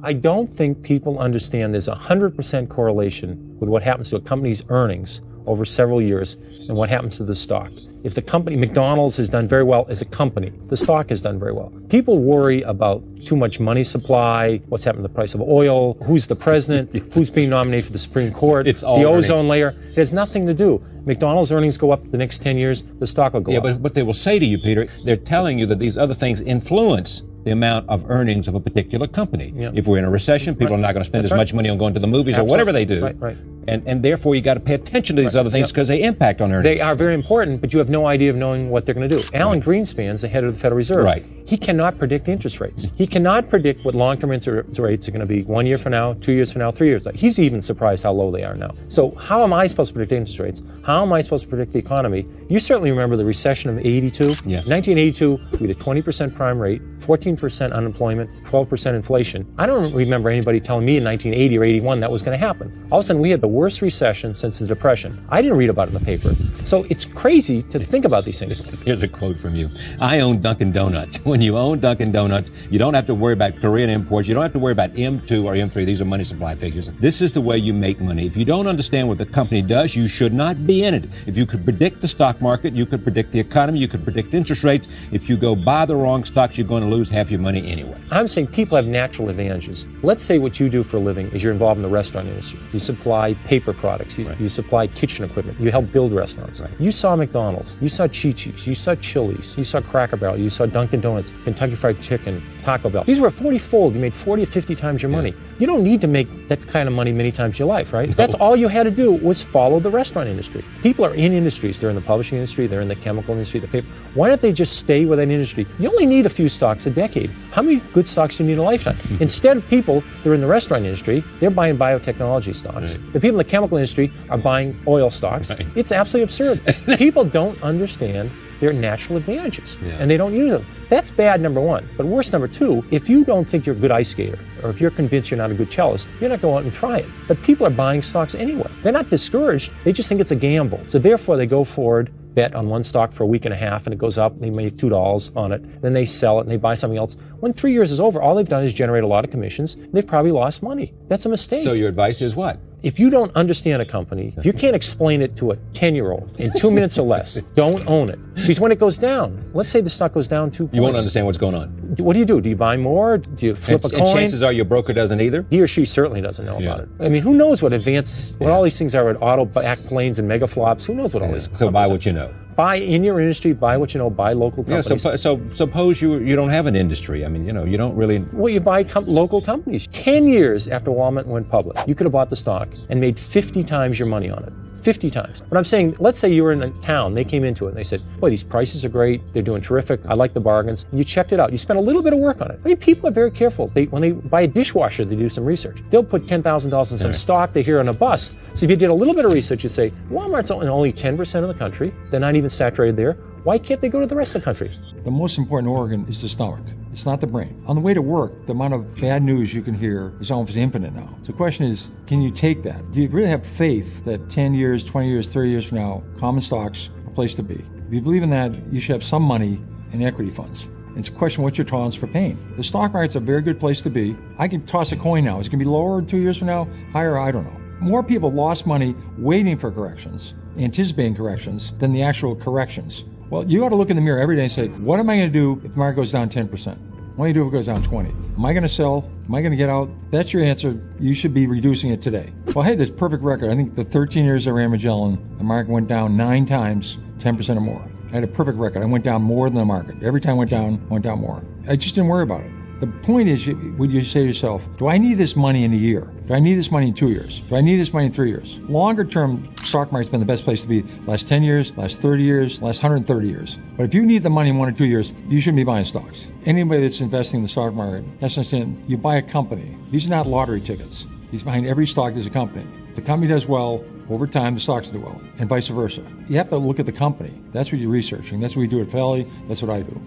I don't think people understand there's a 100% correlation with what happens to a company's earnings over several years and what happens to the stock. If the company, McDonald's, has done very well as a company, the stock has done very well. People worry about too much money supply, what's happened to the price of oil, who's the president, who's being nominated for the Supreme Court, it's all the earnings. ozone layer. It has nothing to do. McDonald's earnings go up the next 10 years, the stock will go up. Yeah, but what they will say to you, Peter, they're telling you that these other things influence the amount of earnings of a particular company. Yeah. If we're in a recession, people are not going to spend as much money on going to the movies or whatever they do. Right. And therefore, you got to pay attention to these other things because they impact on earnings. They are very important, but you have no idea of knowing what they're going to do. Alan Greenspan's the head of the Federal Reserve. Right. He cannot predict interest rates. He cannot predict what long-term interest rates are going to be 1 year from now, 2 years from now, 3 years. He's even surprised how low they are now. So how am I supposed to predict interest rates? How am I supposed to predict the economy? You certainly remember the recession of 82. Yes. 1982, we had a 20% prime rate, 14% unemployment, 12% inflation. I don't remember anybody telling me in 1980 or 81 that was going to happen. All of a sudden, we had the worst recession since the Depression. I didn't read about it in the paper. So it's crazy to think about these things. Here's a quote from you. I own Dunkin Donuts. When you own Dunkin Donuts, you don't have to worry about Korean imports. You don't have to worry about M2 or M3. These are money supply figures. This is the way you make money. If you don't understand what the company does, you should not be in it. If you could predict the stock market, you could predict the economy, you could predict interest rates. If you go buy the wrong stocks, you're going to lose half your money anyway. I'm saying people have natural advantages. Let's say what you do for a living is you're involved in the restaurant industry. You supply paper products. You supply kitchen equipment. You help build restaurants. Right. You saw McDonald's. You saw Chi-Chi's. You saw Chili's. You saw Cracker Barrel. You saw Dunkin Donuts, Kentucky Fried Chicken, Taco Bell. These were 40-fold. You made 40 or 50 times your money. You don't need to make that kind of money many times in your life, right? No. That's all you had to do was follow the restaurant industry. People are in industries. They're in the publishing industry. They're in the chemical industry, the paper. Why don't they just stay with that industry? You only need a few stocks a decade. How many good stocks do you need in a lifetime? Instead of people that are in the restaurant industry, they're buying biotechnology stocks. Right. The people in the chemical industry are buying oil stocks. Right. It's absolutely absurd. People don't understand their natural advantages, and they don't use them. That's bad, number one. But worse, number two, if you don't think you're a good ice skater, or if you're convinced you're not a good cellist, you're not going out and try it. But people are buying stocks anyway. They're not discouraged. They just think it's a gamble. So therefore, they go forward, bet on one stock for a week and a half, and it goes up, and they make $2 on it. Then they sell it, and they buy something else. When 3 years is over, all they've done is generate a lot of commissions, and they've probably lost money. That's a mistake. So your advice is what? If you don't understand a company, if you can't explain it to a 10-year-old in 2 minutes or less, don't own it. Because when it goes down, let's say the stock goes down 2 points. You won't understand what's going on. What do? Do you buy more? Do you flip a coin? And chances are your broker doesn't either? He or she certainly doesn't know about it. I mean, who knows what all these things are with auto-backed planes and mega flops? Who knows what all this is? So buy what you know. Buy in your industry, buy what you know, buy local companies. So suppose you don't have an industry. I mean, you don't really... Well, you buy local companies. 10 years after Walmart went public, you could have bought the stock and made 50 times your money on it. 50 times. But I'm saying, let's say you were in a town, they came into it and they said, boy, these prices are great, they're doing terrific, I like the bargains. And you checked it out. You spent a little bit of work on it. I mean, people are very careful. When they buy a dishwasher, they do some research. They'll put $10,000 in some stock they hear on a bus. So if you did a little bit of research, you'd say, Walmart's only 10% of the country. They're not even saturated there. Why can't they go to the rest of the country? The most important organ is the stomach. It's not the brain. On the way to work, the amount of bad news you can hear is almost infinite now. So the question is, can you take that? Do you really have faith that 10 years, 20 years, 30 years from now, common stocks are a place to be? If you believe in that, you should have some money in equity funds. It's a question, what's your tolerance for pain? The stock market's a very good place to be. I can toss a coin now. Is it going to be lower 2 years from now? Higher? I don't know. More people lost money waiting for corrections, anticipating corrections, than the actual corrections. Well, you ought to look in the mirror every day and say, what am I going to do if the market goes down 10%? What do you do if it goes down 20? Am I going to sell? Am I going to get out? That's your answer. You should be reducing it today. Well, hey, this perfect record. I think the 13 years I ran Magellan, the market went down 9 times, 10% or more. I had a perfect record. I went down more than the market. Every time I went down more. I just didn't worry about it. The point is, would you say to yourself, do I need this money in a year? Do I need this money in 2 years? Do I need this money in 3 years? Longer term, stock market's been the best place to be last 10 years, last 30 years, last 130 years. But if you need the money in 1 or 2 years, you shouldn't be buying stocks. Anybody that's investing in the stock market has to understand, you buy a company. These are not lottery tickets. Behind every stock, there's a company. If the company does well, over time, the stocks do well, and vice versa. You have to look at the company. That's what you're researching. That's what we do at Fidelity. That's what I do.